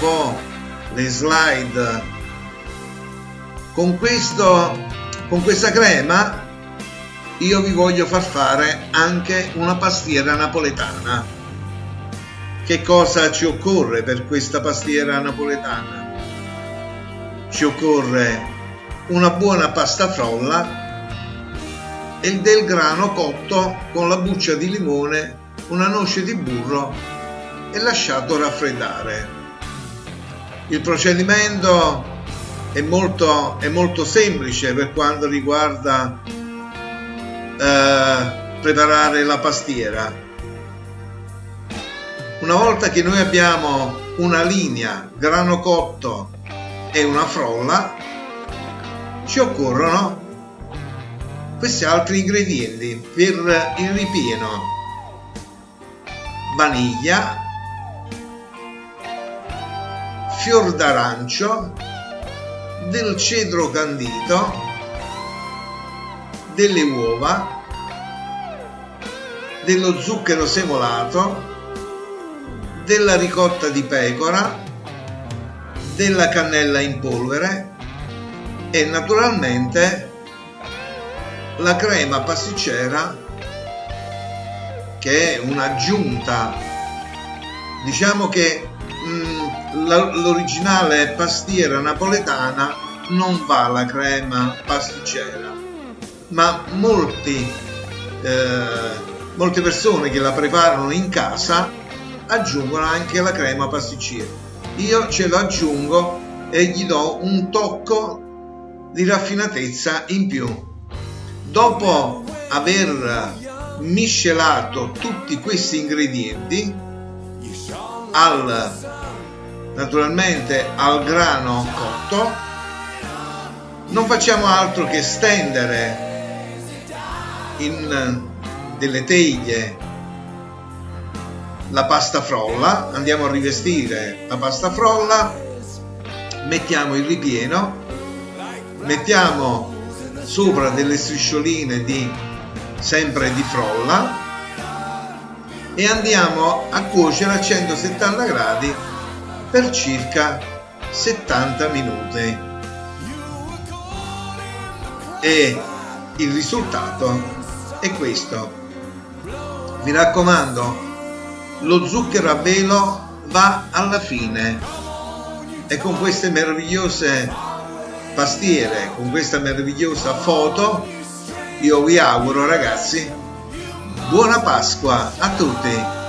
po' le slide. Con questa crema io vi voglio far fare anche una pastiera napoletana. Che cosa ci occorre per questa pastiera napoletana? Ci occorre una buona pasta frolla e del grano cotto con la buccia di limone, una noce di burro e lasciato raffreddare. Il procedimento è molto semplice per quanto riguarda preparare la pastiera. Una volta che noi abbiamo una linea, grano cotto e una frolla, ci occorrono questi altri ingredienti per il ripieno: vaniglia, fior d'arancio, del cedro candito, delle uova, dello zucchero semolato, della ricotta di pecora, della cannella in polvere e naturalmente la crema pasticcera, che è un'aggiunta. Diciamo che l'originale pastiera napoletana non va la crema pasticcera, ma molte persone che la preparano in casa aggiungono anche la crema pasticcera. Io ce lo aggiungo e gli do un tocco di raffinatezza in più. Dopo aver miscelato tutti questi ingredienti naturalmente al grano cotto, non facciamo altro che stendere in delle teglie la pasta frolla. Andiamo a rivestire la pasta frolla, mettiamo il ripieno, mettiamo sopra delle striscioline sempre di frolla e andiamo a cuocere a 170 gradi per circa 70 minuti e il risultato è questo. Mi raccomando, lo zucchero a velo va alla fine, e con queste meravigliose pastiere, con questa meravigliosa foto, io vi auguro, ragazzi, buona Pasqua a tutti.